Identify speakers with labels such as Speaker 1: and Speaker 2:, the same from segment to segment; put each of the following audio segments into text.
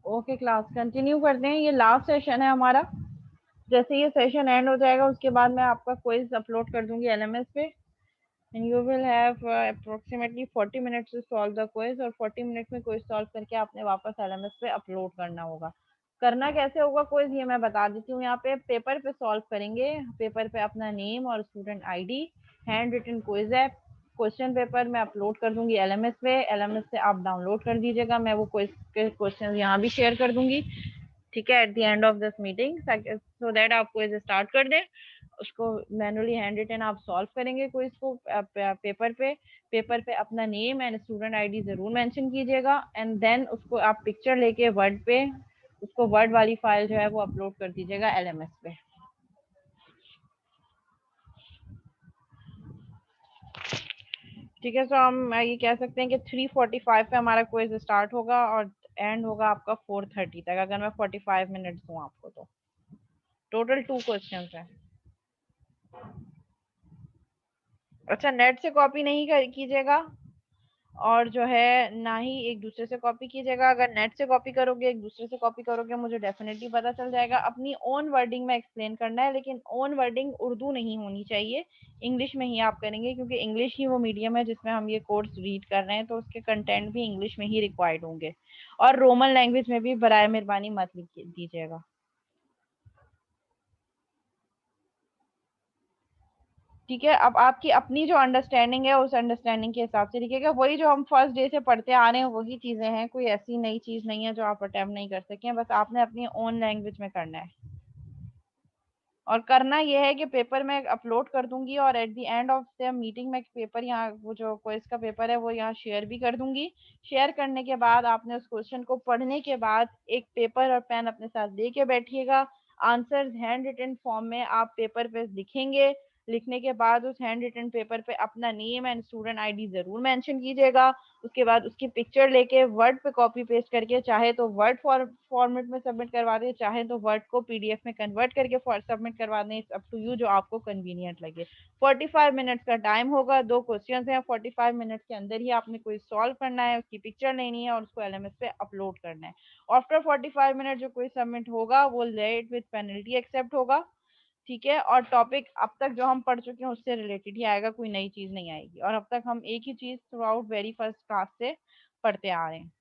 Speaker 1: Okay class continue करते हैं। ये लास्ट सेशन है हमारा। जैसे ये सेशन एंड हो जाएगा उसके बाद मैं आपका क्विज अपलोड कर दूंगी एलएमएस पे, and you will have approximately 40 minutes to solve the quiz, और 40 मिनट में क्विज सॉल्व करके आपने वापस एलएमएस पे अपलोड करना होगा। करना कैसे होगा क्विज ये मैं बता देती हूँ। यहाँ पे पेपर पे सॉल्व करेंगे। पेपर पे अपना नेम और student ID, handwritten quiz है। क्वेश्चन पेपर मैं अपलोड कर दूंगी एलएमएस पे, एलएमएस से आप डाउनलोड कर दीजिएगा। मैं वो क्विज के क्वेश्चन यहाँ भी शेयर कर दूंगी, ठीक है, at the end of this meeting, so that आप क्विज स्टार्ट कर दें। उसको मैनुअली हैंड रिटन आप सॉल्व करेंगे क्विज को पेपर पे। पेपर पे अपना नेम एंड स्टूडेंट आईडी जरूर मेंशन कीजिएगा, एंड देन उसको आप पिक्चर लेके वर्ड पे, उसको वर्ड वाली फाइल जो है वो अपलोड कर दीजिएगा एलएमएस पे। ठीक है, तो हम ये कह सकते हैं कि 3:45 पे हमारा क्विज स्टार्ट होगा और एंड होगा आपका 4:30 तक, अगर मैं 45 मिनट्स दूँ आपको तो। टोटल 2 क्वेश्चंस हैं। अच्छा, नेट से कॉपी नहीं कीजिएगा, और जो है ना ही एक दूसरे से कॉपी कीजिएगा। अगर नेट से कॉपी करोगे, एक दूसरे से कॉपी करोगे, मुझे डेफिनेटली पता चल जाएगा। अपनी ओन वर्डिंग में एक्सप्लेन करना है, लेकिन ओन वर्डिंग उर्दू नहीं होनी चाहिए, इंग्लिश में ही आप करेंगे, क्योंकि इंग्लिश ही वो मीडियम है जिसमें हम ये कोर्स रीड कर रहे हैं, तो उसके कंटेंट भी इंग्लिश में ही रिक्वायर्ड होंगे। और रोमन लैंग्वेज में भी बराए मेहरबानी मत लिख दीजिएगा। ठीक है, अब आपकी अपनी जो अंडरस्टैंडिंग है उस अंडरस्टैंडिंग के हिसाब से लिखिएगा। वही जो हम फर्स्ट डे से पढ़ते आ रहे हैं वही चीजें हैं, कोई ऐसी नई चीज नहीं है जो आप अटेम्प्ट नहीं कर सके, बस आपने अपनी ओन लैंग्वेज में करना है। और करना यह है कि पेपर में अपलोड कर दूंगी, और at the end of the meeting में पेपर यहाँ, वो जो क्विज का पेपर है वो यहाँ शेयर भी कर दूंगी। शेयर करने के बाद आपने उस क्वेश्चन को पढ़ने के बाद एक पेपर और पेन अपने साथ लेके बैठिएगा। आंसर हैंड रिटन फॉर्म में आप पेपर पे लिखेंगे। लिखने के बाद उस हैंड रिटन पेपर पे अपना नेम एंड स्टूडेंट आईडी जरूर मेंशन कीजिएगा। उसके बाद उसकी पिक्चर लेके वर्ड पे कॉपी पेस्ट करके, चाहे तो वर्ड फॉर्मेट में सबमिट करवा दें, चाहे तो वर्ड को पीडीएफ में कन्वर्ट करके सबमिट करवा दें। इट्स अप टू यू, जो आपको कन्वीनियंट लगे। 45 मिनट्स का टाइम होगा, 2 क्वेश्चन हैं। 45 मिनट्स के अंदर ही आपने कोई सॉल्व करना है, उसकी पिक्चर लेनी है और उसको एलएमएस पे अपलोड करना है। आफ्टर 45 मिनट जो कोई सबमिट होगा वो लेट विद पेनल्टी एक्सेप्ट होगा। ठीक है, और टॉपिक अब तक जो हम पढ़ चुके हैं उससे रिलेटेड ही आएगा, कोई नई चीज नहीं आएगी। और अब तक हम एक ही चीज through out very first class से पढ़ते आ रहे हैं।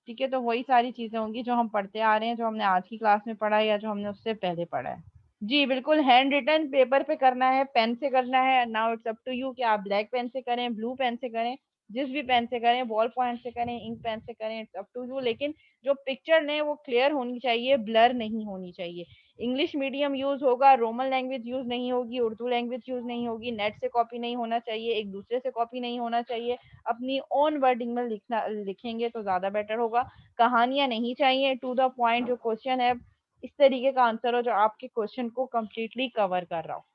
Speaker 1: ठीक है, तो वही सारी चीजें होंगी जो हम पढ़ते आ रहे हैं, जो हमने आज की क्लास में पढ़ा है या जो हमने उससे पहले पढ़ा है। जी बिल्कुल, हैंड रिटन पेपर पे करना है, पेन से करना है। Now it's up to you कि आप ब्लैक पेन से करें, ब्लू पेन से करें, जिस भी पेन से करें, बॉल पॉइंट से करें, इंक पेन से करें, इट्स अप टू यू। लेकिन जो पिक्चर ने वो क्लियर होनी चाहिए, ब्लर नहीं होनी चाहिए। इंग्लिश मीडियम यूज होगा, रोमन लैंग्वेज यूज नहीं होगी, उर्दू लैंग्वेज यूज नहीं होगी, नेट से कॉपी नहीं होना चाहिए, एक दूसरे से कॉपी नहीं होना चाहिए। अपनी ओन वर्डिंग में लिखेंगे तो ज्यादा बेटर होगा। कहानियां नहीं चाहिए, टू द पॉइंट जो क्वेश्चन है इस तरीके का आंसर हो जो आपके क्वेश्चन को कंप्लीटली कवर कर रहा हो।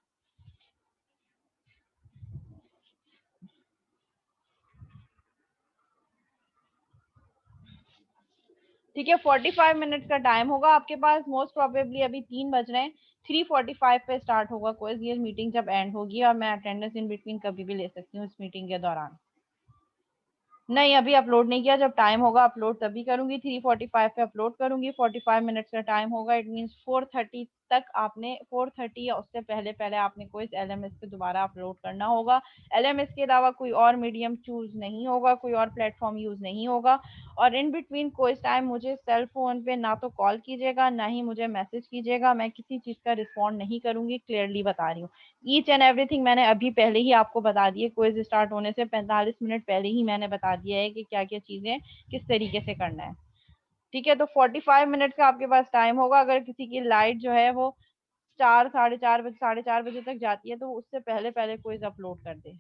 Speaker 1: ठीक है, 45 मिनट का टाइम होगा आपके पास। मोस्ट प्रोबेबली अभी 3 बज रहे हैं, 3:45 पे स्टार्ट होगा क्विज। ये मीटिंग जब एंड होगी, और मैं अटेंडेंस इन बिटवीन कभी भी ले सकती हूँ इस मीटिंग के दौरान। नहीं, अभी अपलोड नहीं किया, जब टाइम होगा अपलोड तभी करूंगी। 3:45 पे अपलोड करूंगी, 45 मिनट्स का टाइम होगा, इट मीन्स 4:30 तक आपने 4:30 या उससे पहले पहले आपने कोई LMS पे दोबारा अपलोड करना होगा। LMS के अलावा कोई और मीडियम चूज नहीं होगा, कोई और प्लेटफॉर्म यूज नहीं होगा। और इन बिटवीन कोई टाइम मुझे सेल फोन पे ना तो कॉल कीजिएगा, ना ही मुझे मैसेज कीजिएगा, मैं किसी चीज का रिस्पॉन्ड नहीं करूंगी, क्लियरली बता रही हूँ। ईच एंड एवरीथिंग मैंने अभी पहले ही आपको बता दिए, क्विज स्टार्ट होने से 45 मिनट पहले ही मैंने बता दिया है कि क्या क्या चीजें किस तरीके से करना है। ठीक है, तो 45 मिनट का आपके पास टाइम होगा। अगर किसी की लाइट जो है वो 4 साढ़े चार बजे तक जाती है, तो उससे पहले पहले क्विज अपलोड कर दे।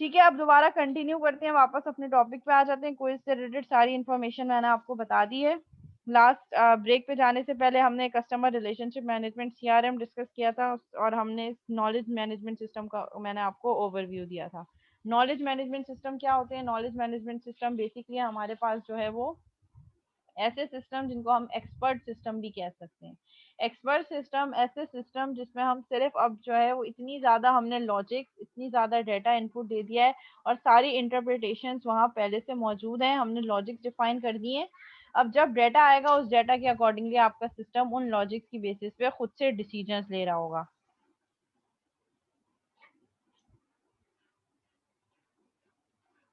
Speaker 1: ठीक है, अब दोबारा कंटिन्यू करते हैं, वापस अपने टॉपिक पे आ जाते हैं। क्विज से रिलेटेड सारी इन्फॉर्मेशन मैंने आपको बता दी है। लास्ट ब्रेक पे जाने से पहले हमने customer relationship management CRM discuss किया था, और हमने नॉलेज मैनेजमेंट सिस्टम का मैंने आपको ओवरव्यू दिया था। नॉलेज मैनेजमेंट सिस्टम क्या होते हैं? नॉलेज मैनेजमेंट सिस्टम बेसिकली हमारे पास जो है वो ऐसे सिस्टम जिनको हम एक्सपर्ट सिस्टम भी कह सकते हैं। एक्सपर्ट सिस्टम ऐसे सिस्टम जिसमें हम सिर्फ अब जो है वो इतनी ज़्यादा हमने लॉजिक, इतनी ज़्यादा डेटा इनपुट दे दिया है, और सारी इंटरप्रिटेशंस वहाँ पहले से मौजूद हैं, हमने लॉजिक डिफाइन कर दिए हैं। अब जब डेटा आएगा, उस डेटा के अकॉर्डिंगली आपका सिस्टम उन लॉजिक्स की बेसिस पे खुद से डिसीजंस ले रहा होगा।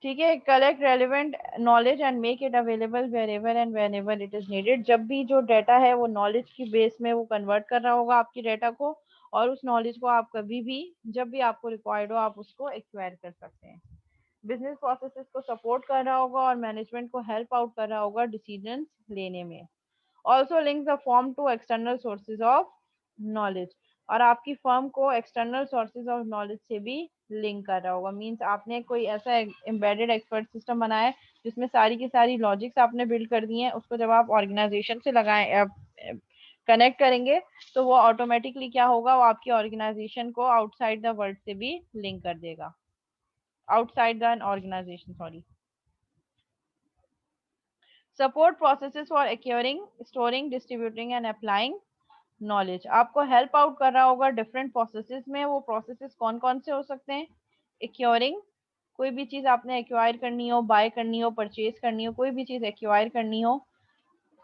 Speaker 1: ठीक है, collect relevant knowledge and make it available wherever and whenever it is needed. जब भी जो डाटा है वो नॉलेज की बेस में वो कन्वर्ट कर रहा होगा आपकी डाटा को, और उस नॉलेज को आप कभी भी जब भी आपको रिक्वायर्ड हो आप उसको एक्वायर कर सकते हैं। बिजनेस प्रोसेसेस को सपोर्ट कर रहा होगा और मैनेजमेंट को हेल्प आउट कर रहा होगा डिसीजंस लेने में। Also link the form to external sources of knowledge, और आपकी फर्म को एक्सटर्नल सोर्सेज ऑफ नॉलेज से भी लिंक कर रहा होगा। मींस आपने कोई ऐसा एम्बेडेड एक्सपर्ट सिस्टम बनाया है जिसमें सारी की सारी लॉजिक्स आपने बिल्ड कर दी हैं, उसको जब आप ऑर्गेनाइजेशन से लगाएं कनेक्ट करेंगे, तो वो ऑटोमेटिकली क्या होगा, वो आपकी ऑर्गेनाइजेशन को आउटसाइड द वर्ल्ड से भी लिंक कर देगा, outside the organisation, sorry. Support processes for acquiring, storing, distributing and applying knowledge, आपको हेल्प आउट कर रहा होगा डिफरेंट प्रोसेसेस में। वो प्रोसेसेस कौन कौन से हो सकते हैं? एक्योरिंग, कोई भी चीज आपने एक्वायर करनी हो, बाय करनी हो, परचेज करनी हो, कोई भी चीज एक्वायर करनी हो,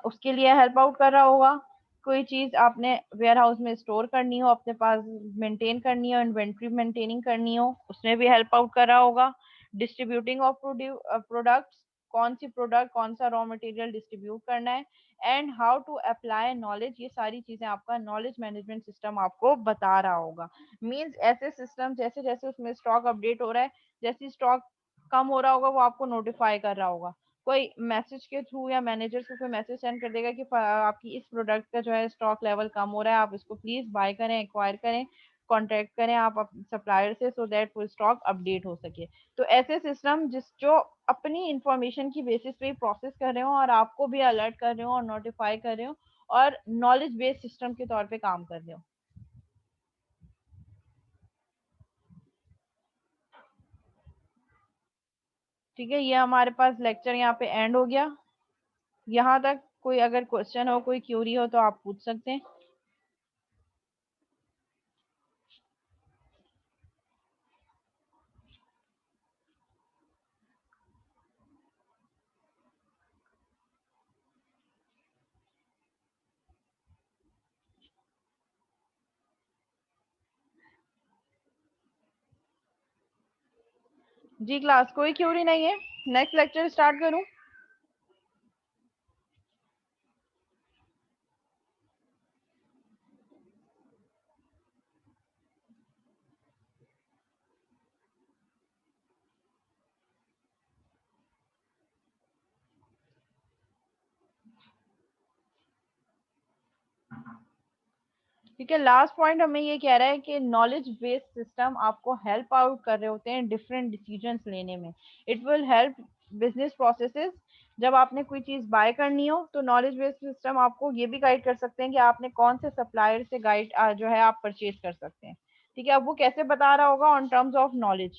Speaker 1: उसके लिए हेल्प आउट कर रहा होगा। कोई चीज आपने वेयर हाउस में स्टोर करनी हो, अपने पास मेंटेन करनी हो, इन्वेंट्री मेंटेनिंग करनी हो, उसमें भी हेल्प आउट कर रहा होगा। डिस्ट्रीब्यूटिंग ऑफ प्रोडक्ट्स, कौन सी प्रोडक्ट, कौन सा रॉ मटेरियल डिस्ट्रीब्यूट करना है, and how to apply knowledge, ये सारी चीजें आपका नॉलेज मैनेजमेंट सिस्टम आपको बता रहा होगा। मींस ऐसे सिस्टम जैसे जैसे उसमें स्टॉक अपडेट हो रहा है, जैसे स्टॉक कम हो रहा होगा वो आपको नोटिफाई कर रहा होगा। कोई मैसेज के थ्रू या मैनेजर को कोई मैसेज सेंड कर देगा कि आपकी इस प्रोडक्ट का जो है स्टॉक लेवल कम हो रहा है, आप इसको प्लीज बाय करें, एक्वायर करें, कांटेक्ट करें आप सप्लायर से, सो दैट वो स्टॉक अपडेट हो सके। तो ऐसे सिस्टम जिस जो अपनी इंफॉर्मेशन की बेसिस पे प्रोसेस कर रहे हो और आपको भी अलर्ट कर रहे हो और नोटिफाई कर रहे हो, और नॉलेज बेस्ड सिस्टम के तौर पे काम कर रहे हो। ठीक है, ये हमारे पास लेक्चर यहाँ पे एंड हो गया। यहाँ तक कोई अगर क्वेश्चन हो, कोई क्यूरी हो तो आप पूछ सकते हैं। जी क्लास, कोई क्यूरी नहीं है, नेक्स्ट लेक्चर स्टार्ट करूं? ठीक है, लास्ट पॉइंट हमें ये कह रहा है कि नॉलेज बेस्ड सिस्टम आपको हेल्प आउट कर रहे होते हैं डिफरेंट डिसीजंस लेने में। It will help business processes. जब आपने कोई चीज बाय करनी हो तो नॉलेज बेस्ड सिस्टम आपको ये भी गाइड कर सकते हैं कि आपने कौन से सप्लायर से गाइड जो है आप परचेज कर सकते हैं। ठीक है, अब वो कैसे बता रहा होगा? On terms of knowledge.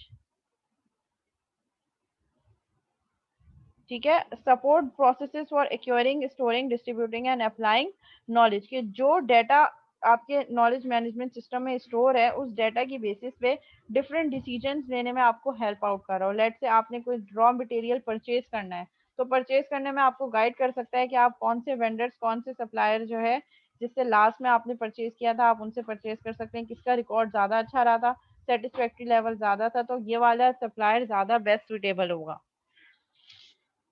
Speaker 1: ठीक है, support processes for acquiring, storing, distributing and applying knowledge, के जो डेटा आपके नॉलेज मैनेजमेंट सिस्टम में स्टोर है, उस डेटा की बेसिस पे डिफरेंट डिसीजंस लेने में आपको हेल्प आउट कर रहा हो। लेट से आपने कोई रॉ मटेरियल परचेज करना है, तो परचेज करने में आपको गाइड कर सकता है कि आप कौन से वेंडर्स, कौन से सप्लायर जो है जिससे लास्ट में आपने परचेज किया था आप उनसे परचेज कर सकते हैं, किसका रिकॉर्ड ज़्यादा अच्छा रहा था, सेटिस्फैक्ट्री लेवल ज़्यादा था, तो ये वाला सप्लायर ज़्यादा बेस्ट सुटेबल होगा।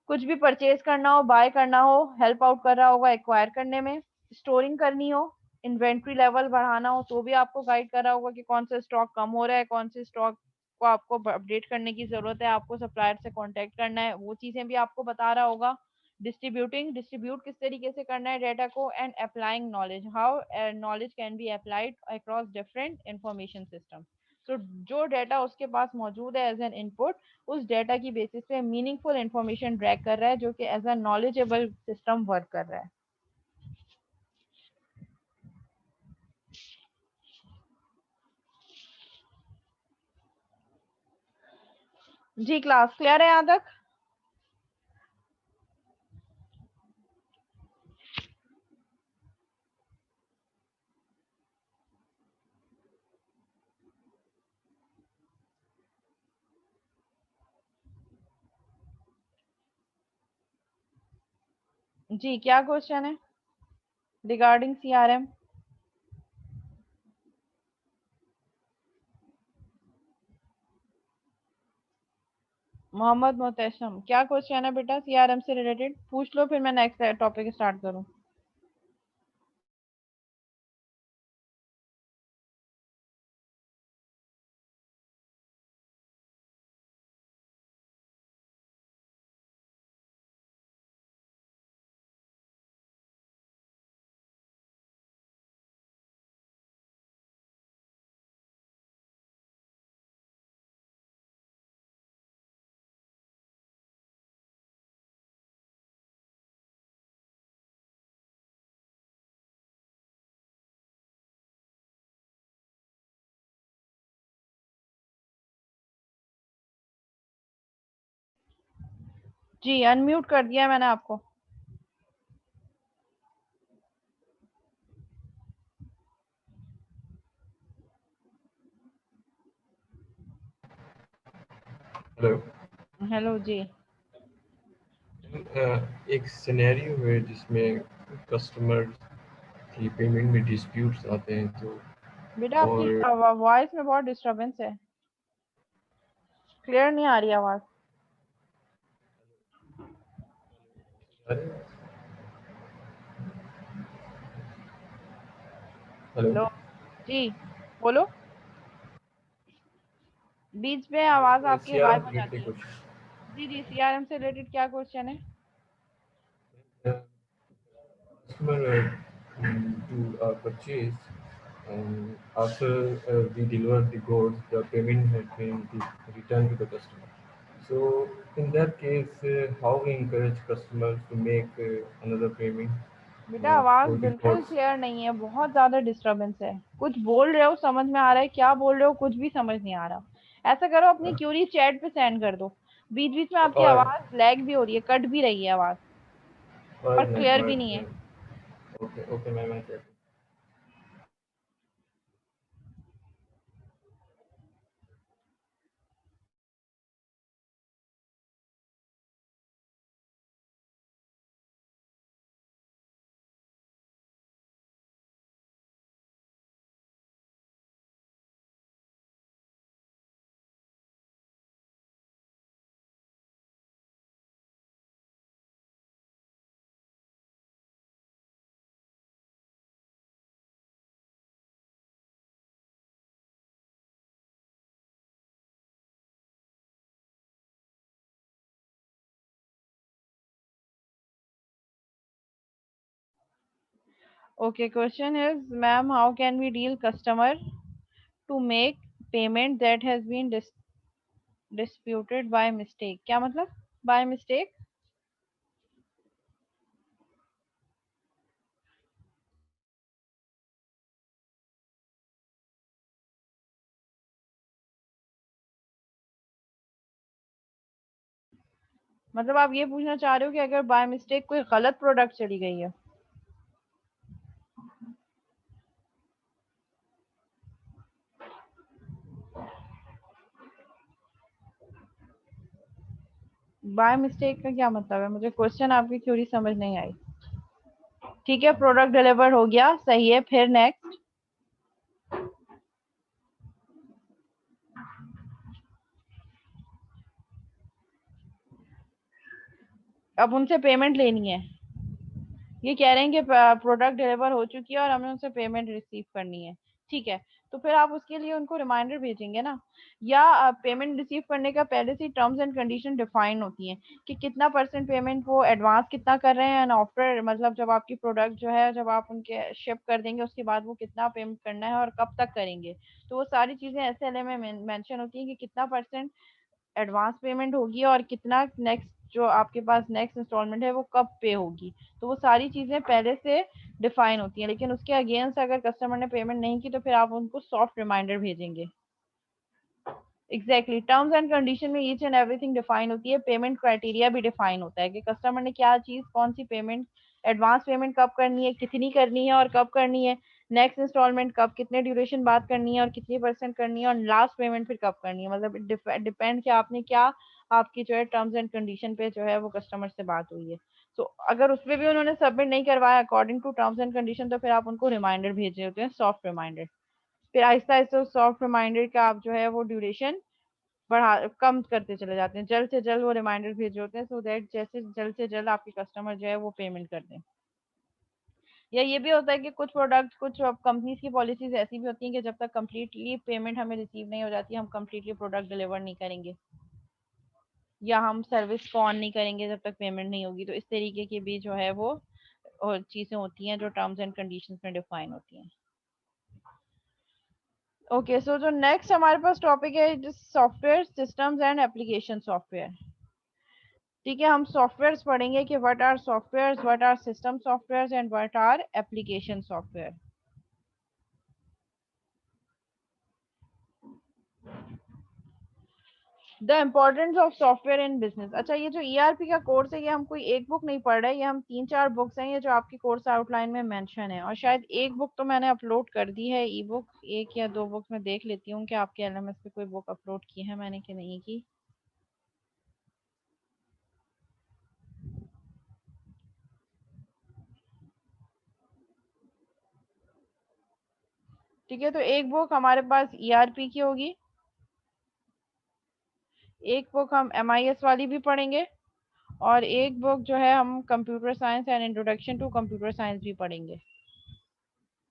Speaker 1: कुछ भी परचेज करना हो, बाय करना हो, हेल्प आउट कर रहा होगा एक्वायर करने में, स्टोरिंग करनी हो, इन्वेंट्री लेवल बढ़ाना हो तो भी आपको गाइड कर रहा होगा कि कौन सा स्टॉक कम हो रहा है, कौन से स्टॉक को आपको अपडेट करने की जरूरत है, आपको सप्लायर से कांटेक्ट करना है, वो चीजें भी आपको बता रहा होगा। डिस्ट्रीब्यूट किस तरीके से करना है डेटा को, and applying knowledge, how knowledge can be applied across different information system. तो जो डेटा उसके पास मौजूद है एज एन इनपुट, उस डेटा की बेसिस पे मीनिंगफुल इंफॉर्मेशन ड्रैग कर रहा है जो कि as a knowledgeable system work कर रहा है। जी क्लास क्लियर है यहाँ तक? जी क्या क्वेश्चन है रिगार्डिंग सीआरएम? मोहम्मद मोहतशम, क्या क्वेश्चन है बेटा सीआरएम से रिलेटेड? पूछ लो फिर मैं नेक्स्ट टॉपिक स्टार्ट करूँ। जी अनम्यूट कर दिया मैंने आपको।
Speaker 2: हेलो।
Speaker 1: हेलो जी।
Speaker 2: एक सिनेरियो है जिसमें कस्टमर की पेमेंट में डिस्प्यूट्स आते हैं तो
Speaker 1: बेटा आपकी
Speaker 2: और
Speaker 1: वॉइस में बहुत डिस्टरबेंस है, क्लियर नहीं आ रही आवाज।
Speaker 2: अरे हेलो।
Speaker 1: हेलो जी बोलो, बीच में आवाज आपकी
Speaker 2: सीआरएम
Speaker 1: गायब हो
Speaker 2: रिलेटेड
Speaker 1: जाती है।
Speaker 2: कुछ
Speaker 1: जी जी सीआरएम से रिलेटेड क्या क्वेश्चन है?
Speaker 2: Customer do a purchase, and after we deliver the goods, the payment has been returned to the customer. So in that case, how we encourage customers to make another payment
Speaker 1: बेटा आवाज
Speaker 2: for the
Speaker 1: बिल्कुल
Speaker 2: goods?
Speaker 1: Clear नहीं है, बहुत ज्यादा disturbance है। कुछ बोल रहे हो समझ में आ रहा है, क्या बोल रहे हो कुछ भी समझ नहीं आ रहा। ऐसा करो अपनी
Speaker 2: Uh,
Speaker 1: क्यूरी चैट पे सेंड कर दो। बीच बीच में आपकी
Speaker 2: or
Speaker 1: आवाज लैग भी हो रही है, कट भी रही है आवाज, और
Speaker 2: or
Speaker 1: क्लियर भी
Speaker 2: network.
Speaker 1: नहीं है।
Speaker 2: Okay, okay, ma'am, I get it.
Speaker 1: Okay question is ma'am how can we deal customer to make payment that has been disputed by mistake? क्या मतलब बाय मिस्टेक? मतलब आप ये पूछना चाह रहे हो कि अगर बाय मिस्टेक कोई गलत प्रोडक्ट चली गई है? बाय मिस्टेक का क्या मतलब है? मुझे क्वेश्चन आपकी थ्योरी समझ नहीं आई। ठीक है, प्रोडक्ट डिलीवर हो गया, सही है। फिर नेक्स्ट, अब उनसे पेमेंट लेनी है। ये कह रहे हैं कि प्रोडक्ट डिलीवर हो चुकी है और हमें उनसे पेमेंट रिसीव करनी है। ठीक है, तो फिर आप उसके लिए उनको रिमाइंडर भेजेंगे ना, या पेमेंट रिसीव करने का पहले से टर्म्स एंड कंडीशन डिफाइन होती हैं कि कितना परसेंट पेमेंट वो एडवांस कितना कर रहे हैं, एंड आफ्टर मतलब जब आपकी प्रोडक्ट जो है जब आप उनके शिप कर देंगे उसके बाद वो कितना पेमेंट करना है और कब तक करेंगे। तो वो सारी चीजें एसएलए में मेंशन होती हैं कि कितना परसेंट एडवांस पेमेंट होगी और कितना नेक्स्ट जो आपके पास नेक्स्ट इंस्टॉलमेंट है वो कब पे होगी। तो वो सारी चीजें पहले से डिफाइन होती हैं, लेकिन उसके अगेंस्ट अगर कस्टमर ने पेमेंट नहीं की तो फिर आप उनको सॉफ्ट रिमाइंडर भेजेंगे। एग्जैक्टली, टर्म्स एंड कंडीशन में ईच एंड एवरीथिंग डिफाइन होती है, पेमेंट क्राइटेरिया भी डिफाइन होता है कि कस्टमर ने क्या चीज कौन सी पेमेंट, एडवांस पेमेंट कब करनी है, कितनी करनी है और कब करनी है, नेक्स्ट इंस्टॉलमेंट कब, कितने ड्यूरेशन बाद करनी है और कितनी परसेंट करनी है, और लास्ट पेमेंट फिर कब करनी है। मतलब डिपेंड कि आपने क्या, आपकी जो है टर्म्स एंड कंडीशन पे जो है वो कस्टमर से बात हुई है। तो अगर उसमें भी उन्होंने सबमिट नहीं करवाया according to terms and condition तो फिर आप उनको रिमाइंडर भेज रहे होते हैं, सॉफ्ट रिमाइंडर। फिर आहिस्ता आहिस्ता सॉफ्ट रिमाइंडर का आप जो है वो ड्यूरेशन बढ़ा कम करते चले जाते हैं, जल्द से जल्द वो रिमाइंडर भेजे होते हैं सो दैट जैसे जल्द से जल्द आपके कस्टमर जो है वो पेमेंट कर दें। या ये भी होता है कि कुछ प्रोडक्ट, कुछ कंपनीज की पॉलिसीज ऐसी भी होती हैं कि जब तक कंप्लीटली पेमेंट हमें रिसीव नहीं हो जाती हम कंप्लीटली प्रोडक्ट डिलीवर नहीं करेंगे, या हम सर्विस को ऑन नहीं करेंगे जब तक पेमेंट नहीं होगी। तो इस तरीके की भी जो है वो और चीजें होती हैं जो टर्म्स एंड कंडीशंस में डिफाइन होती हैं। ओके, सो जो नेक्स्ट हमारे पास टॉपिक है software systems and application software. ठीक है, हम सॉफ्टवेयर्स पढ़ेंगे कि what are softwares, what are system softwares and what are application software. The importance of software in business. अच्छा, ये जो ईआरपी का कोर्स है ये हम कोई एक बुक नहीं पढ़ रहे, ये हम 3-4 बुक्स हैं ये जो आपकी कोर्स आउटलाइन में मेंशन है, और शायद एक बुक तो मैंने अपलोड कर दी है, ई बुक। 1 या 2 बुक्स में देख लेती हूँ कि आपके एलएमएस पे कोई बुक अपलोड की है मैंने कि नहीं की। ठीक है, तो एक बुक हमारे पास ईआरपी की होगी, एक बुक हम एमआईएस वाली भी पढ़ेंगे, और एक बुक जो है हम computer science and introduction to computer science भी पढ़ेंगे।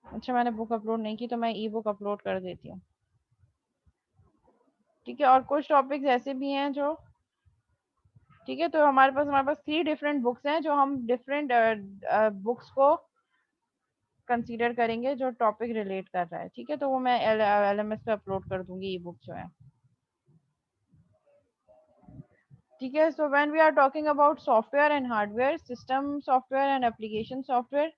Speaker 1: अच्छा, मैंने बुक अपलोड नहीं की तो मैं ई बुक अपलोड कर देती हूँ। ठीक है, और कुछ टॉपिक्स ऐसे भी हैं जो, ठीक है, तो हमारे पास 3 डिफरेंट बुक्स हैं जो हम डिफरेंट बुक्स को कंसीडर करेंगे जो टॉपिक रिलेट कर रहा है। ठीक है, तो वो मैं एलएमएस पे अपलोड कर दूंगी ई बुक जो है। ठीक है, so when we are talking about software and hardware, system software and application software,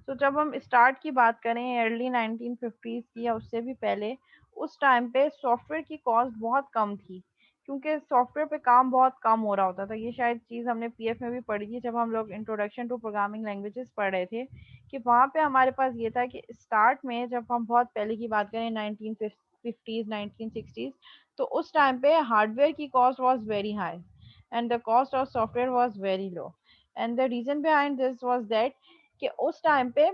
Speaker 1: तो जब हम स्टार्ट की बात करें अर्ली 1950s की या उससे भी पहले, उस टाइम पे सॉफ्टवेयर की कॉस्ट बहुत कम थी, क्योंकि सॉफ्टवेयर पे काम बहुत कम हो रहा होता था। ये शायद चीज़ हमने पीएफ में भी पढ़ी थी जब हम लोग इंट्रोडक्शन टू प्रोग्रामिंग लैंग्वेजेस पढ़ रहे थे, कि वहाँ पे हमारे पास ये था कि स्टार्ट में जब हम बहुत पहले की बात करें 1950s 1960s, तो उस टाइम पे हार्डवेयर की cost was very high and the cost of software was very low, and the reason behind this was that कि उस टाइम पे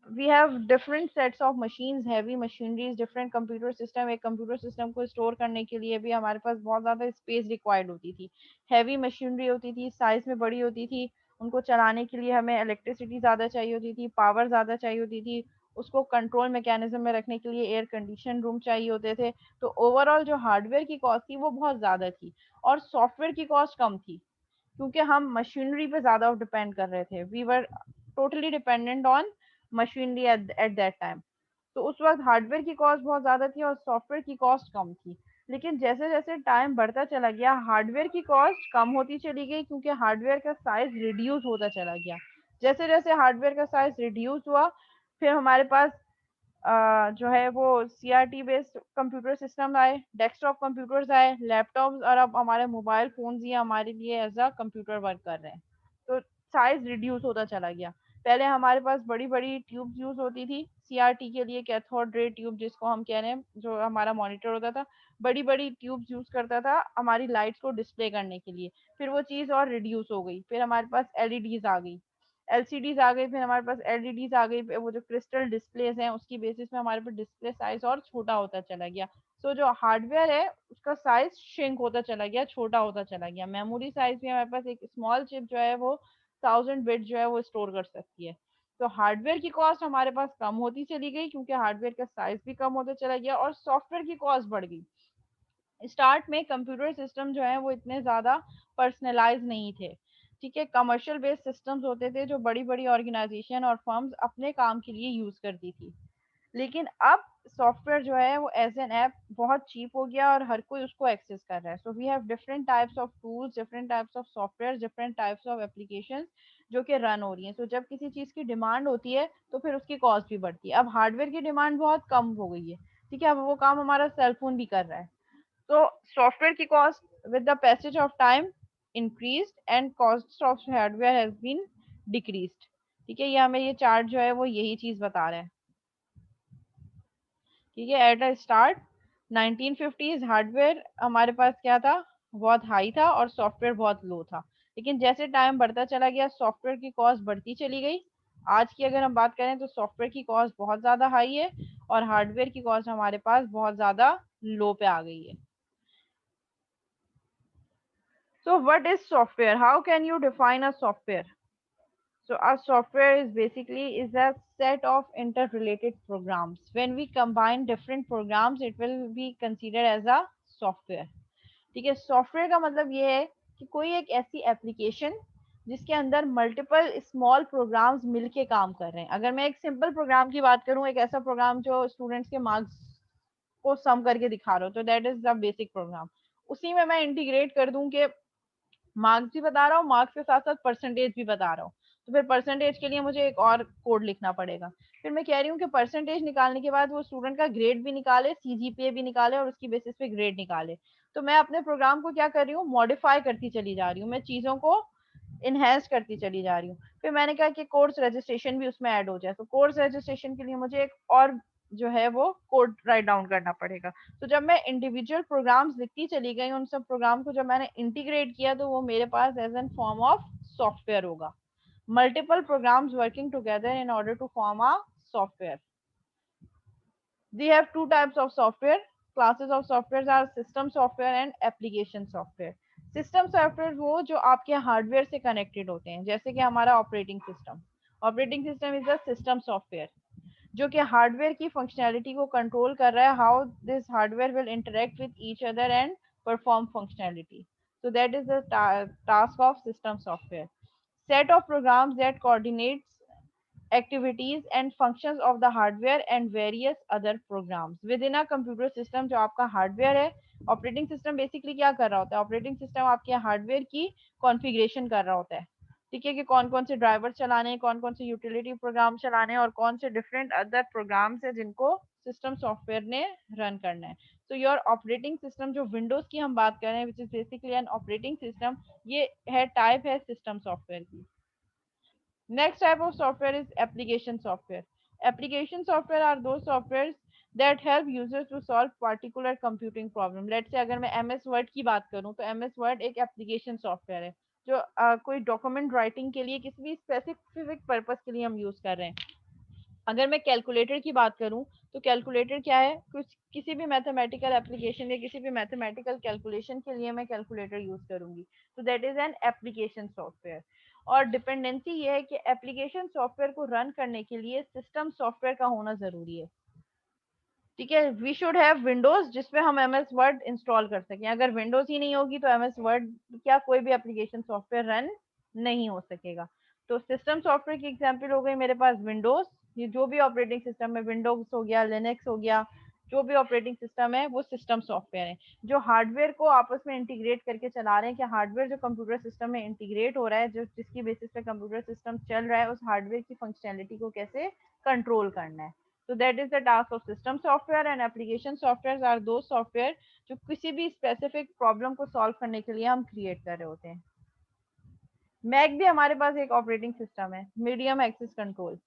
Speaker 1: we have different sets of machines, heavy machineries, different computer system। एक computer system को store करने के लिए भी हमारे पास बहुत ज़्यादा space required होती थी, heavy machinery होती थी, size में बड़ी होती थी, उनको चलाने के लिए हमें electricity ज़्यादा चाहिए होती थी, power ज़्यादा चाहिए होती थी, उसको कंट्रोल मैकेनिज्म में रखने के लिए एयर कंडीशन रूम चाहिए होते थे। तो ओवरऑल जो हार्डवेयर की कॉस्ट थी वो बहुत ज़्यादा थी, और सॉफ्टवेयर की कॉस्ट कम थी, क्योंकि हम मशीनरी पे ज़्यादा डिपेंड कर रहे थे, we were totally dependent on machinery at that time. तो उस वक्त हार्डवेयर की कॉस्ट बहुत ज़्यादा थी और सॉफ्टवेयर की कॉस्ट कम थी। लेकिन जैसे जैसे टाइम बढ़ता चला गया हार्डवेयर की कॉस्ट कम होती चली गई, क्योंकि हार्डवेयर का साइज रिड्यूस होता चला गया। जैसे जैसे हार्डवेयर का साइज रिड्यूस हुआ, फिर हमारे पास जो है वो सीआरटी बेस्ड कंप्यूटर सिस्टम आए, डेस्कटॉप कंप्यूटर्स आए, लैपटॉप्स, और अब हमारे मोबाइल फोन्स ही हमारे लिए एज अ कंप्यूटर वर्क कर रहे हैं। तो साइज रिड्यूस होता चला गया। पहले हमारे पास बड़ी बड़ी ट्यूब्स यूज होती थी सीआरटी के लिए, कैथोड रे ट्यूब जिसको हम कह रहे हैं, जो हमारा मॉनिटर होता था, बड़ी बड़ी ट्यूब्स यूज करता था हमारी लाइट्स को डिस्प्ले करने के लिए। फिर वो चीज़ और रिड्यूस हो गई, फिर हमारे पास एलईडीज आ गई, एलसीडीज आ गई, फिर हमारे पास एलईडीज आ गई, वो जो क्रिस्टल डिस्प्लेज हैं उसकी बेसिस पे हमारे पास डिस्प्ले साइज और छोटा होता चला गया। सो जो हार्डवेयर है उसका साइज श्रिंक होता चला गया, छोटा होता चला गया। मेमोरी साइज भी हमारे पास एक स्मॉल चिप जो है वो 1000 बिट जो है वो स्टोर कर सकती है। तो हार्डवेयर की कॉस्ट हमारे पास कम होती चली गई क्योंकि हार्डवेयर का साइज भी कम होता चला गया, और सॉफ्टवेयर की कॉस्ट बढ़ गई। स्टार्ट में कंप्यूटर सिस्टम जो है वो इतने ज़्यादा पर्सनलाइज नहीं थे। ठीक है, कमर्शियल बेस्ड सिस्टम्स होते थे जो बड़ी बड़ी ऑर्गेनाइजेशन और फर्म्स अपने काम के लिए यूज़ करती थी। लेकिन अब सॉफ्टवेयर जो है वो एज एन ऐप बहुत चीप हो गया और हर कोई उसको एक्सेस कर रहा है। So we have different types of tools, different types of software, different types of applications जो कि रन हो रही हैं। सो जब किसी चीज़ की डिमांड होती है तो फिर उसकी कॉस्ट भी बढ़ती है। अब हार्डवेयर की डिमांड बहुत कम हो गई है, ठीक है, अब वो काम हमारा सेलफोन भी कर रहा है। तो सॉफ्टवेयर की cost with the passage of time increased and cost of hardware has been decreased। ठीक है, ये हमें ये चार्ट जो है वो यही चीज बता रहा है। ठीक है, at a start 1950s hardware हमारे पास क्या था, बहुत हाई था और सॉफ्टवेयर बहुत लो था। लेकिन जैसे टाइम बढ़ता चला गया सॉफ्टवेयर की कॉस्ट बढ़ती चली गई। आज की अगर हम बात करें तो सॉफ्टवेयर की कॉस्ट बहुत ज़्यादा हाई है और हार्डवेयर की कॉस्ट हमारे पास बहुत ज़्यादा लो पे आ गई है। So what is software? How can you define a software? So a software is basically is a set of interrelated programs. When we combine different programs, it will be considered as a software. ठीक है, software का मतलब ये है कि कोई एक ऐसी एप्लीकेशन जिसके अंदर मल्टीपल स्मॉल प्रोग्राम्स मिलके काम कर रहे हैं। अगर मैं एक सिंपल प्रोग्राम की बात करूं, एक ऐसा प्रोग्राम जो स्टूडेंट्स के मार्क्स को सम करके दिखा रहा हूँ, तो that is the basic programme. उसी में मैं इंटीग्रेट कर दूं कि मार्क्स भी बता रहा हूँ, मार्क्स के साथ साथ परसेंटेज भी बता रहा हूँ, तो फिर परसेंटेज के लिए मुझे एक और कोड लिखना पड़ेगा। फिर मैं कह रही हूँ कि परसेंटेज निकालने के बाद वो स्टूडेंट का ग्रेड भी निकाले, सीजीपीए भी निकाले और उसकी बेसिस पे ग्रेड निकाले। तो मैं अपने प्रोग्राम को क्या कर रही हूँ, मॉडिफाई करती चली जा रही हूँ, मैं चीजों को इनहेंस करती चली जा रही हूँ। फिर मैंने कहा कि कोर्स रजिस्ट्रेशन भी उसमें ऐड हो जाए, तो कोर्स रजिस्ट्रेशन के लिए मुझे एक और जो है वो कोड राइट डाउन करना पड़ेगा। तो जब मैं इंडिविजुअल प्रोग्राम्स लिखती चली गई, उन सब प्रोग्राम को जब मैंने इंटीग्रेट किया तो वो मेरे पास as an form of software होगा। Multiple programs working together in order to form a software. We have two types of software. Classes of software are system software and application software. System software वो जो आपके hardware से connected होते हैं, जैसे कि हमारा operating system. Operating system is a system software जो कि हार्डवेयर की फंक्शनैलिटी को कंट्रोल कर रहा है, how this hardware will interact with each other and perform functionality. So that is the task of system software. Set of programs that coordinates activities and functions of the hardware and various other programs within a computer system। जो आपका hardware है, operating system basically क्या कर रहा होता है, operating system आपके hardware की कॉन्फ़िगरेशन कर रहा होता है। ठीक है, कि कौन कौन से ड्राइवर चलाने हैं, कौन कौन से यूटिलिटी प्रोग्राम चलाने हैं और कौन से डिफरेंट अदर प्रोग्राम्स है जिनको सिस्टम सॉफ्टवेयर ने रन करना है। तो योर ऑपरेटिंग सिस्टम जो विंडोज की हम बात कर रहे हैं, which is basically an operating system, ये है टाइप है सिस्टम सॉफ्टवेयर की। Next type of software is application software. Application software are those softwares that help users to solve particular computing problem. Let's say अगर मैं MS Word की बात करूँ तो MS Word एक application software है जो कोई डॉक्यूमेंट राइटिंग के लिए किसी भी स्पेसिफिक पर्पस के लिए हम यूज कर रहे हैं। अगर मैं कैलकुलेटर की बात करूं तो कैलकुलेटर क्या है, कुछ किसी भी मैथमेटिकल एप्लीकेशन या किसी भी मैथमेटिकल कैलकुलेशन के लिए मैं कैलकुलेटर यूज करूंगी, तो that is an application software. और डिपेंडेंसी ये है कि एप्लीकेशन सॉफ्टवेयर को रन करने के लिए सिस्टम सॉफ्टवेयर का होना जरूरी है। ठीक है, वी शुड हैव विंडोज जिसपे हम एम एस वर्ड इंस्टॉल कर सकें। अगर विंडोज ही नहीं होगी तो एम एस वर्ड क्या कोई भी एप्लीकेशन सॉफ्टवेयर रन नहीं हो सकेगा। तो सिस्टम सॉफ्टवेयर की एग्जांपल हो गई मेरे पास विंडोज, ये जो भी ऑपरेटिंग सिस्टम है, विंडोज हो गया, लिनक्स हो गया, जो भी ऑपरेटिंग सिस्टम है वो सिस्टम सॉफ्टवेयर है जो हार्डवेयर को आपस में इंटीग्रेट करके चला रहे हैं। कि हार्डवेयर जो कंप्यूटर सिस्टम में इंटीग्रेट हो रहा है, जो जिसकी बेसिस पे कंप्यूटर सिस्टम चल रहा है, उस हार्डवेयर की फंक्शनैलिटी को कैसे कंट्रोल करना है। So that is the task of system software, and application softwares are those software जो किसी भी specific problem को solve करने के लिए हम create कर रहे होते हैं। मैक भी हमारे पास एक ऑपरेटिंग सिस्टम है, मीडियम एक्सेस कंट्रोल।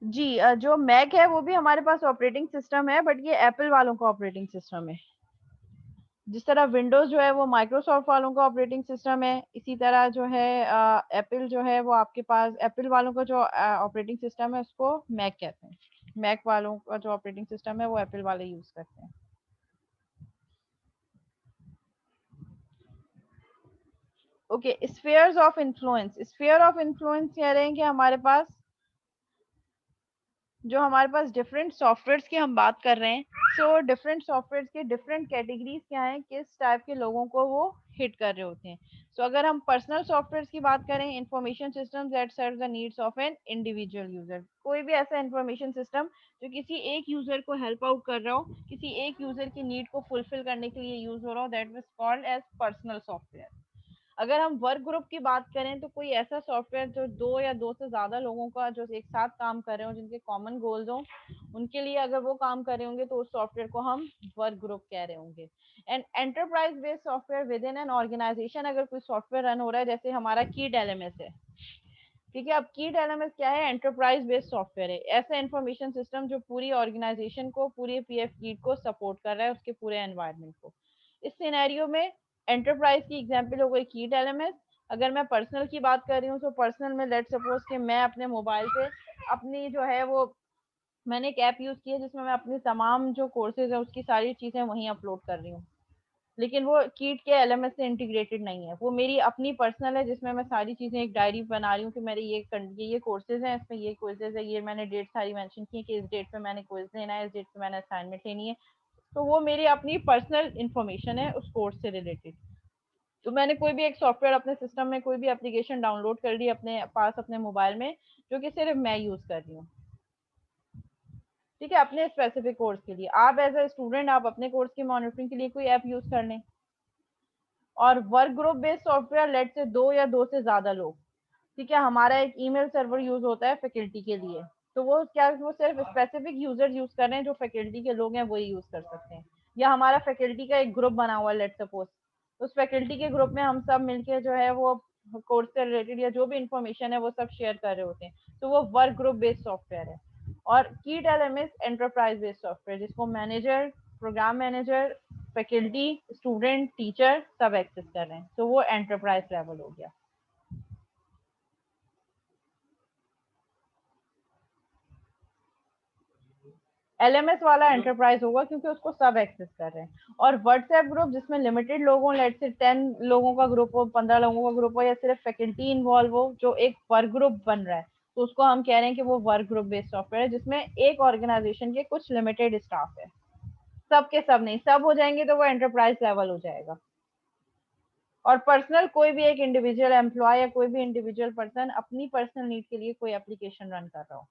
Speaker 1: जी जो मैक है वो भी हमारे पास ऑपरेटिंग सिस्टम है, बट ये एप्पल वालों का ऑपरेटिंग सिस्टम है। जिस तरह विंडोज जो है वो माइक्रोसॉफ्ट वालों का ऑपरेटिंग सिस्टम है, इसी तरह जो है एप्पल जो है वो आपके पास एप्पल वालों का जो ऑपरेटिंग सिस्टम है उसको मैक कहते हैं। मैक वालों का जो ऑपरेटिंग सिस्टम है वो एप्पल वाले यूज करते हैं। Okay, spheres of influence. Sphere of influence कह रहे हैं कि हमारे पास डिफरेंट सॉफ्टवेयर्स की हम बात कर रहे हैं। सो डिफरेंट सॉफ्टवेयर्स के डिफरेंट कैटेगरीज क्या हैं, किस टाइप के लोगों को वो हिट कर रहे होते हैं। सो अगर हम पर्सनल सॉफ्टवेयर्स की बात करें, information system that serve the needs of an individual user. कोई भी ऐसा इंफॉर्मेशन सिस्टम जो किसी एक यूजर को हेल्प आउट कर रहा हो, किसी एक यूजर की नीड को फुलफिल करने के लिए यूज हो रहा हो, that was called as personal software. अगर हम वर्क ग्रुप की बात करें तो कोई ऐसा सॉफ्टवेयर जो दो या दो से ज्यादा लोगों का जो एक साथ काम कर रहे हो, जिनके कॉमन गोल्स हो, उनके लिए अगर वो काम कर रहे होंगे तो उस सॉफ्टवेयर को हम वर्क ग्रुप कह रहे होंगे। And enterprise based software within an organisation, अगर कोई सॉफ्टवेयर रन हो रहा है, जैसे हमारा कीट एलएमएस है। ठीक है, अब कीट एलएमएस क्या है? एंटरप्राइज बेस्ड सॉफ्टवेयर है, ऐसा इंफॉर्मेशन सिस्टम जो पूरी ऑर्गेनाइजेशन को, पूरी पीएफ कीट को सपोर्ट कर रहा है, उसके पूरे एनवायरमेंट को। इस सिनेरियो में एंटरप्राइज की एग्जांपल हो गई कीट एलएमएस। अगर मैं पर्सनल की बात कर रही हूँ तो पर्सनल में लेट सपोज कि मैं अपने मोबाइल पे अपनी जो है वो मैंने एक ऐप यूज की है जिसमें मैं अपनी तमाम जो कोर्सेज है उसकी सारी चीजें वहीं अपलोड कर रही हूँ, लेकिन वो कीट के एलएमएस से इंटीग्रेटेड नहीं है। वो मेरी अपनी पर्सनल है जिसमें मैं सारी चीजें एक डायरी बना रही हूँ कि मेरे ये कोर्सेज हैं, इसमें ये कोर्सेज है, ये मैंने डेट सारी मेंशन की है कि इस डेट पे मैंने क्विज लेना है, इस डेट पे मैंने असाइनमेंट लेनी है। तो वो मेरी अपनी पर्सनल इंफॉर्मेशन है उस कोर्स से रिलेटेड। तो मैंने कोई भी एक सॉफ्टवेयर अपने सिस्टम में, कोई भी एप्लीकेशन डाउनलोड कर ली अपने पास अपने मोबाइल में, जो कि सिर्फ मैं यूज कर रही हूँ। ठीक है, अपने स्पेसिफिक कोर्स के लिए। आप एज ए स्टूडेंट आप अपने कोर्स की मॉनिटरिंग के लिए कोई ऐप यूज कर लें। और work group based software, let say दो या दो से ज्यादा लोग। ठीक है, हमारा एक ईमेल सर्वर यूज होता है फैकल्टी के लिए, तो वो क्या, वो सिर्फ स्पेसिफिक यूजर यूज कर रहे हैं, जो फैकल्टी के लोग हैं वही यूज कर सकते हैं। या हमारा फैकल्टी का एक ग्रुप बना हुआ है लेट सपोज, उस फैकल्टी के ग्रुप में हम सब मिलके जो है वो कोर्स से रिलेटेड या जो भी इंफॉर्मेशन है वो सब शेयर कर रहे होते हैं, तो वो वर्क ग्रुप बेस्ड सॉफ्टवेयर है। और KIIT LMS enterprise based software, जिसको manager, program manager, faculty, student, teacher सब एक्सेस कर रहे हैं, तो वो एंटरप्राइज लेवल हो गया। एलएमएस वाला एंटरप्राइज होगा क्योंकि उसको सब एक्सेस कर रहे हैं। और व्हाट्सएप ग्रुप जिसमें लिमिटेड लोग हों, लेट से 10 लोगों का ग्रुप हो, 15 लोगों का ग्रुप हो, या सिर्फ फैकल्टी इन्वॉल्व हो, जो एक वर्क ग्रुप बन रहा है, तो उसको हम कह रहे हैं कि वो वर्क ग्रुप बेस्ड सॉफ्टवेयर है, जिसमें एक ऑर्गेनाइजेशन के कुछ लिमिटेड स्टाफ है। सब के सब नहीं, सब हो जाएंगे तो वो एंटरप्राइज लेवल हो जाएगा। और पर्सनल, कोई भी एक इंडिविजुअल एम्प्लॉय या कोई भी इंडिविजुअल पर्सन अपनी पर्सनल नीड के लिए कोई एप्लीकेशन रन कर रहा हो।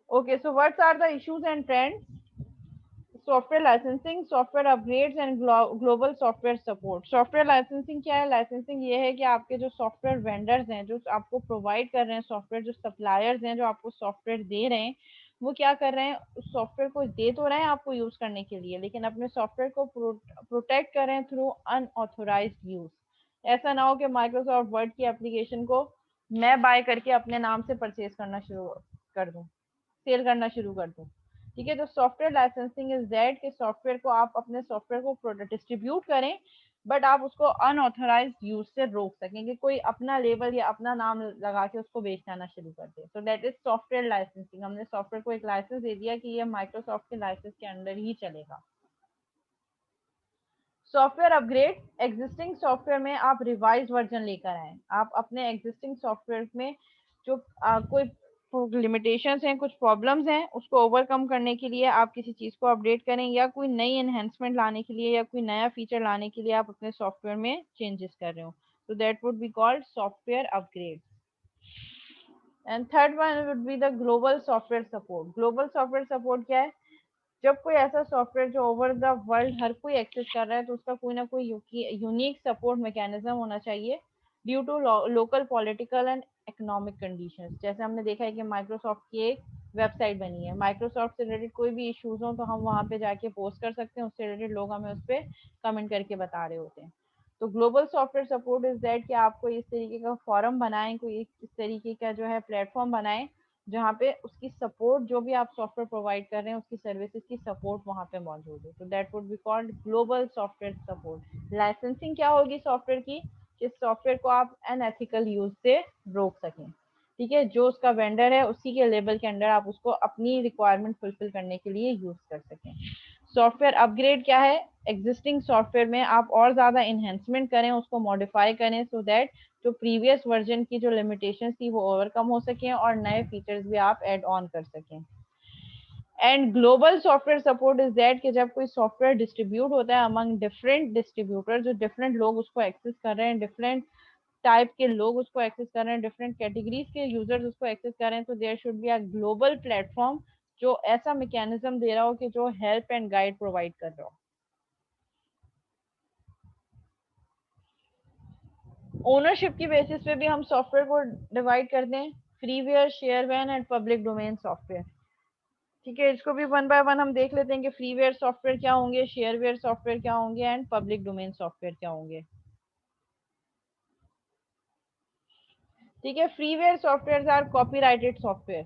Speaker 1: Okay, so what are the issues and trends? Software licensing, software upgrades and global software support. Software licensing क्या है? लाइसेंसिंग ये है कि आपके जो सॉफ्टवेयर वेंडर्स हैं, जो आपको प्रोवाइड कर रहे हैं सॉफ्टवेयर, जो सप्लायर्स हैं जो आपको सॉफ्टवेयर दे रहे हैं, वो क्या कर रहे हैं, उस सॉफ्टवेयर को दे तो रहे हैं आपको यूज करने के लिए, लेकिन अपने सॉफ्टवेयर को प्रोटेक्ट कर रहे हैं थ्रू अनऑथोराइज्ड यूज। ऐसा ना हो कि माइक्रोसॉफ्ट वर्ड की एप्लीकेशन को मैं बाय करके अपने नाम से परचेज करना शुरू कर दूं, सेल करना शुरू कर दूं। ठीक है, तो सॉफ्टवेयर लाइसेंसिंग इज दैट कि सॉफ्टवेयर को आप अपने सॉफ्टवेयर को डिस्ट्रीब्यूट करें, बट आप उसको अनऑथराइज यूज से रोक सकें कि कोई अपना लेबल या अपना नाम लगा के उसको बेचना ना शुरू कर दे। तो दैट इज सॉफ्टवेयर लाइसेंसिंग। हमने सॉफ्टवेयर को एक लाइसेंस दे दिया कि ये माइक्रोसॉफ्ट के लाइसेंस के अंडर ही चलेगा। सॉफ्टवेयर अपग्रेड, एग्जिस्टिंग सॉफ्टवेयर में आप रिवाइज वर्जन लेकर आए, आप अपने एग्जिस्टिंग सॉफ्टवेयर में जो कोई लिमिटेशंस हैं, कुछ प्रॉब्लम्स हैं, उसको ओवरकम करने के लिए आप किसी चीज को अपडेट करें, या कोई नई एनहेंसमेंट लाने के लिए या कोई नया फीचर लाने के लिए आप अपने सॉफ्टवेयर में चेंजेस कर रहे हो, तो that would be called software upgrade. And third one would be the global software support. Global software support क्या है? जब कोई ऐसा सॉफ्टवेयर जो ओवर द वर्ल्ड हर कोई एक्सेस कर रहा है, तो उसका कोई ना कोई यूनिक सपोर्ट मैकेनिज्म होना चाहिए due to local political and economic conditions. जैसे हमने देखा है कि माइक्रोसॉफ्ट की एक वेबसाइट बनी है। माइक्रोसॉफ्ट से रिलेटेड कोई भी इश्यूज हो तो हम वहाँ पे जाके पोस्ट कर सकते हैं, उससे रिलेटेड लोग हमें उस पर कमेंट करके बता रहे होते हैं। तो global software support is that कि आपको इस तरीके का फॉरम बनाएं, कोई इस तरीके का जो है प्लेटफॉर्म बनाएं जहाँ पे उसकी सपोर्ट, जो भी आप सॉफ्टवेयर प्रोवाइड कर रहे हैं उसकी सर्विसेज की सपोर्ट वहाँ पे मौजूद है। तो that would be called global software support. Licensing क्या होगी सॉफ्टवेयर की, कि सॉफ्टवेयर को आप अनएथिकल यूज से रोक सकें। ठीक है, जो उसका वेंडर है उसी के लेबल के अंडर आप उसको अपनी रिक्वायरमेंट फुलफिल करने के लिए यूज कर सकें। सॉफ्टवेयर अपग्रेड क्या है, एग्जिस्टिंग सॉफ्टवेयर में आप और ज्यादा इन्हेंसमेंट करें, उसको मॉडिफाई करें सो दैट जो प्रीवियस वर्जन की जो लिमिटेशन थी वो ओवरकम हो सके और नए फीचर्स भी आप ऐड ऑन कर सकें। And global software support is that कि जब कोई सॉफ्टवेयर डिस्ट्रीब्यूट होता है अमंग डिफरेंट डिस्ट्रीब्यूटर, जो डिफरेंट लोग उसको एक्सेस कर रहे हैं, डिफरेंट टाइप के लोग उसको एक्सेस कर रहे हैं, डिफरेंट कैटेगरीज के यूजर्स उसको एक्सेस कर रहे हैं, तो there should be a global platform जो ऐसा मैकेनिज्म दे रहा हो कि जो हेल्प एंड गाइड प्रोवाइड कर रहा हो। ओनरशिप की बेसिस पे भी हम सॉफ्टवेयर को डिवाइड करते हैं, freeware, shareware and public domain software. ठीक है, इसको भी वन बाय वन हम देख लेते हैं कि फ्रीवेयर सॉफ्टवेयर क्या होंगे, शेयरवेयर सॉफ्टवेयर क्या होंगे एंड पब्लिक डोमेन सॉफ्टवेयर क्या होंगे। ठीक है, freeware software or copyrighted software.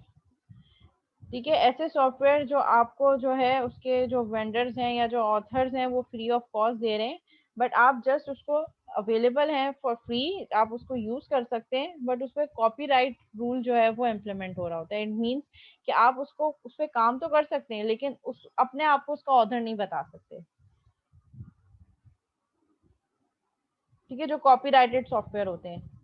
Speaker 1: ठीक है, ऐसे सॉफ्टवेयर जो आपको जो है उसके जो वेंडर्स हैं या जो ऑथर्स हैं वो फ्री ऑफ कॉस्ट दे रहे हैं, बट आप जस्ट उसको अवेलेबल हैं फॉर फ्री, आप उसको यूज कर सकते हैं, बट उस पर कॉपीराइट रूल जो है वो इम्प्लीमेंट हो रहा होता है। इट मीन्स कि आप उसको उस पर काम तो कर सकते हैं लेकिन उस अपने आप को उसका ऑथर नहीं बता सकते। ठीक है, जो कॉपीराइटेड सॉफ्टवेयर होते हैं।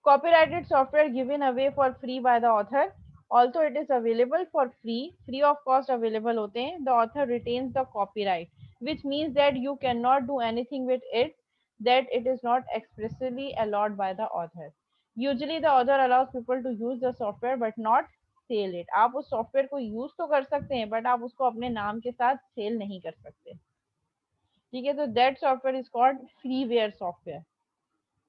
Speaker 1: Copyrighted software given away for free by the author. Although it is available for free of cost available होते हैं, the author retains the copyright, which means that you cannot do anything with it, that it is not expressly allowed by the author. Usually the author allows people to use the software but not sell it. आप उस software को use तो कर सकते हैं but आप उसको अपने नाम के साथ सेल नहीं कर सकते। ठीक है, तो that software is called freeware software.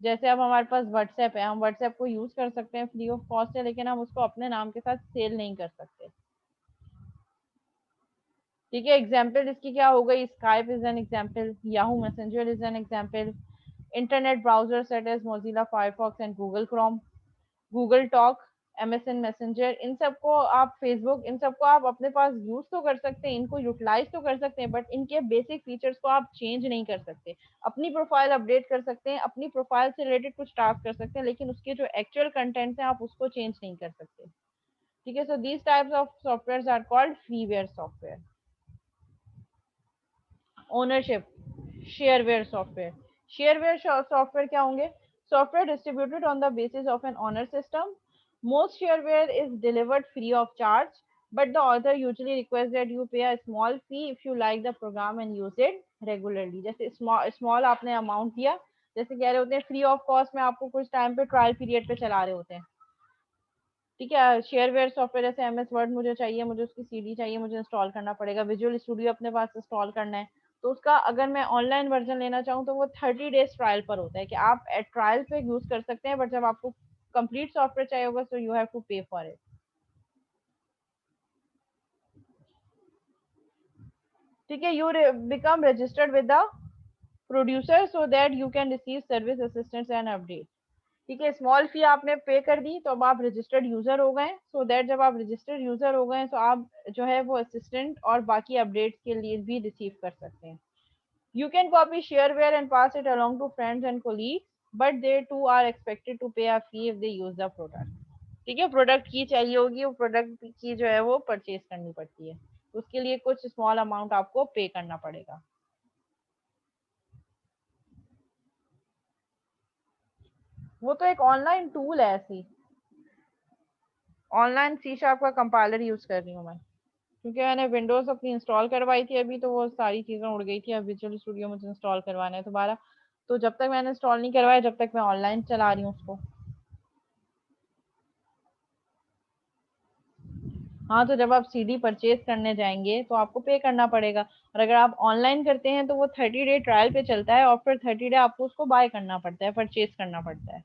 Speaker 1: जैसे अब हमारे पास व्हाट्सएप है, हम व्हाट्सएप को यूज कर सकते हैं फ्री ऑफ कॉस्ट है, लेकिन हम उसको अपने नाम के साथ सेल नहीं कर सकते। ठीक है, एग्जाम्पल इसकी क्या हो गई, Skype is an example, Yahoo messenger is an example, internet browser set as Mozilla Firefox and Google Chrome, Google Talk, MSN messenger, इन सबको आप, फेसबुक, इन सबको आप अपने पास यूज तो कर सकते हैं, इनको यूटिलाइज तो कर सकते हैं, बट इनके बेसिक फीचर्स को आप चेंज नहीं कर सकते। अपनी प्रोफाइल अपडेट कर सकते हैं, अपनी प्रोफाइल से रिलेटेड कुछ टास्क कर सकते हैं, लेकिन उसके जो एक्चुअल कंटेंट है आप उसको चेंज नहीं कर सकते। ठीक है, so these types of software are called freeware software. Ownership, shareware software. Shareware software क्या होंगे, software distributed on the basis of an honour system. Most shareware is delivered free of charge, but the author usually requests that you pay a small fee if you like the program and use it regularly. जैसे small आपने amount दिया, जैसे कह रहे होते हैं free of cost में आपको कुछ टाइम पे ट्रायल पीरियड पे चला रहे होते हैं। ठीक है, शेयरवेयर सॉफ्टवेयर जैसे एमएस वर्ड मुझे चाहिए, मुझे उसकी सीडी चाहिए, मुझे इंस्टॉल करना पड़ेगा, विजुअल स्टूडियो अपने पास इंस्टॉल करना है, तो उसका अगर मैं ऑनलाइन वर्जन लेना चाहूँ तो वो 30 डेज ट्रायल पर होता है कि आप एट ट्रायल पे यूज कर सकते हैं, बट जब आपको कंप्लीट सॉफ्टवेयर चाहिए होगा तो यू हैव टू पे फॉर इट। ठीक है, you become registered with the producer so that you can receive service assistance and update. ठीक है, स्मॉल फी आपने पे कर दी तो अब आप रजिस्टर्ड यूजर हो गए, सो दैट जब आप रजिस्टर्ड यूजर हो गए तो आप जो है वो असिस्टेंट और बाकी अपडेट्स के लिए भी रिसीव कर सकते हैं। You can copy shareware and pass it along to friends and colleagues, but they too are expected to pay a fee if they use the product. ठीक है, प्रोडक्ट की चाहिए होगी, वो प्रोडक्ट की जो है वो परचेज करनी पड़ती है, उसके लिए कुछ स्मॉल अमाउंट आपको पे करना पड़ेगा। वो तो एक ऑनलाइन टूल है ऐसी, ऑनलाइन सी शार्प का कंपाइलर यूज कर रही हूँ मैं, क्योंकि मैंने विंडोज अपनी इंस्टॉल करवाई थी अभी, तो वो सारी चीजें उड़ गई थी, अब विजुअल स्टूडियो मुझे इंस्टॉल करवाना है दोबारा, तो जब तक मैंने इंस्टॉल नहीं करवाया जब तक मैं ऑनलाइन चला रही हूँ उसको। हाँ, तो जब आप सीडी परचेज करने जाएंगे तो आपको पे करना पड़ेगा, और अगर आप ऑनलाइन करते हैं तो वो 30 डे ट्रायल पे चलता है और फिर 30 डे आपको उसको बाय करना पड़ता है, परचेज करना पड़ता है।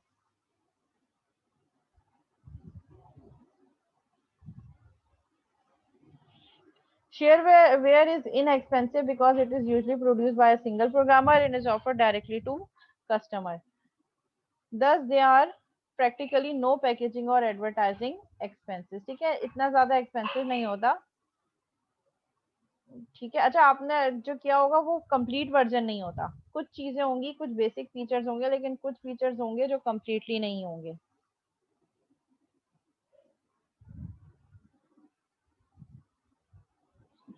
Speaker 1: Shareware is inexpensive because it is usually produced by a single programmer and is offered directly to customer. Thus, there are practically no packaging और advertising expenses. ठीक है, इतना ज़्यादा expensive नहीं होता. ठीक है. अच्छा, आपने जो किया होगा वो complete version नहीं होता. कुछ चीज़ें होंगी, कुछ basic features होंगे, लेकिन कुछ features होंगे जो completely नहीं होंगे.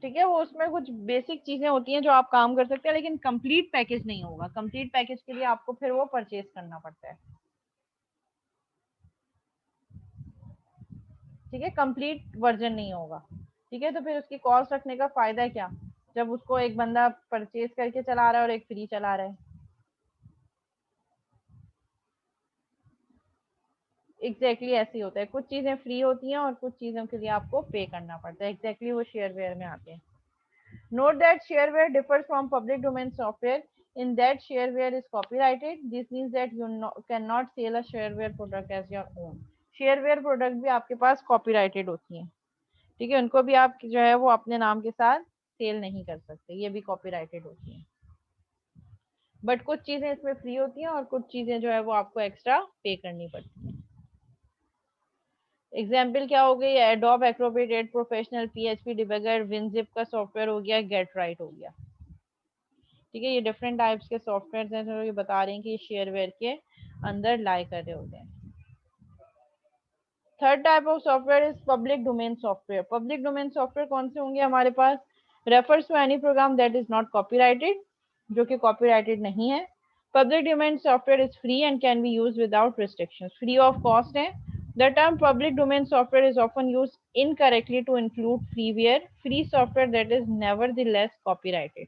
Speaker 1: ठीक है, वो उसमें कुछ बेसिक चीजें होती हैं जो आप काम कर सकते हैं, लेकिन कंप्लीट पैकेज नहीं होगा. कंप्लीट पैकेज के लिए आपको फिर वो परचेज करना पड़ता है. ठीक है, कंप्लीट वर्जन नहीं होगा. ठीक है, तो फिर उसकी कॉस्ट रखने का फायदा क्या, जब उसको एक बंदा परचेज करके चला रहा है और एक फ्री चला रहा है. एग्जैक्टली ऐसे ही होता है. कुछ चीजें फ्री होती हैं और कुछ चीजों के लिए आपको पे करना पड़ता है. एग्जैक्टली वो शेयरवेयर में आते हैं. Note that shareware differs from public domain software in that shareware is copyrighted. This means that you cannot sell a shareware product as your own. Shareware product भी आपके पास copyrighted होती हैं. ठीक है, उनको भी आप जो है वो अपने नाम के साथ सेल नहीं कर सकते, ये भी copyrighted होती हैं. बट कुछ चीजें इसमें फ्री होती हैं और कुछ चीजें जो है वो आपको एक्स्ट्रा पे करनी पड़ती हैं. एग्जाम्पल क्या हो गई, एडोब एक्रोबेट, एड प्रोफेशनल, PHP डिबगर, विनजिप का सॉफ्टवेयर हो गया, गेट राइट हो गया. ठीक है, ये डिफरेंट टाइप्स के सॉफ्टवेयर हैं जो ये बता रहे हैं कि शेयरवेयर के अंदर लाई कर रहे होते हैं. Third type of software is public domain software. Public domain software कौन से होंगे हमारे पास, refers to any program that is not copyrighted, जो कि कॉपीराइटेड नहीं है. Public domain software is free and can be use without restrictions, free of cost है. The term public domain software is often used incorrectly to include freeware, free software that is nevertheless copyrighted.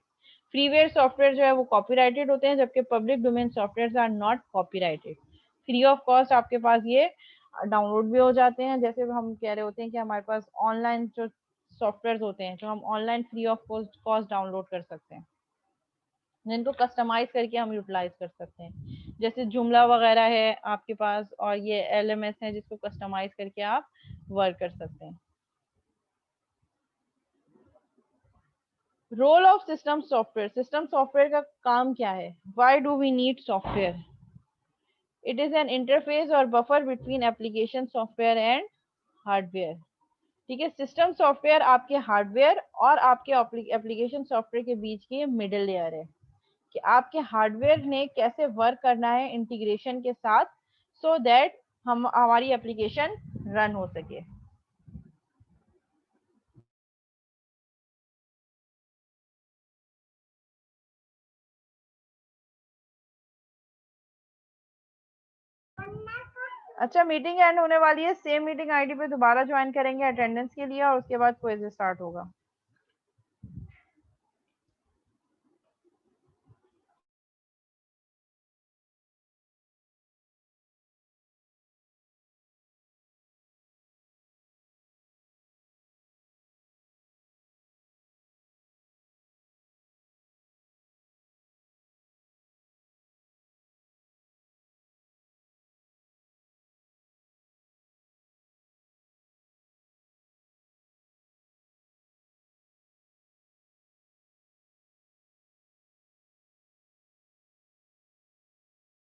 Speaker 1: Freeware software जो है वो copyrighted होते हैं, जबकि public domain software are not copyrighted. Free of cost आपके पास ये डाउनलोड भी हो जाते हैं. जैसे हम कह रहे होते हैं कि हमारे पास ऑनलाइन जो सॉफ्टवेयर होते हैं जो हम online free of cost download कर सकते हैं, जिनको कस्टमाइज करके हम यूटिलाइज कर सकते हैं. जैसे जुमला वगैरह है आपके पास, और ये LMS है जिसको कस्टमाइज करके आप वर्क कर सकते हैं. Role of system software. System software का काम क्या है, why do we need software. It is an interface और buffer between application software and hardware. ठीक है, सिस्टम सॉफ्टवेयर आपके हार्डवेयर और आपके एप्लीकेशन सॉफ्टवेयर के बीच की मिडिल लेयर है, कि आपके हार्डवेयर ने कैसे वर्क करना है इंटीग्रेशन के साथ, सो दैट हमारी एप्लीकेशन रन हो सके. अच्छा, मीटिंग एंड होने वाली है. सेम मीटिंग आईडी पे दोबारा ज्वाइन करेंगे अटेंडेंस के लिए और उसके बाद क्विज स्टार्ट होगा.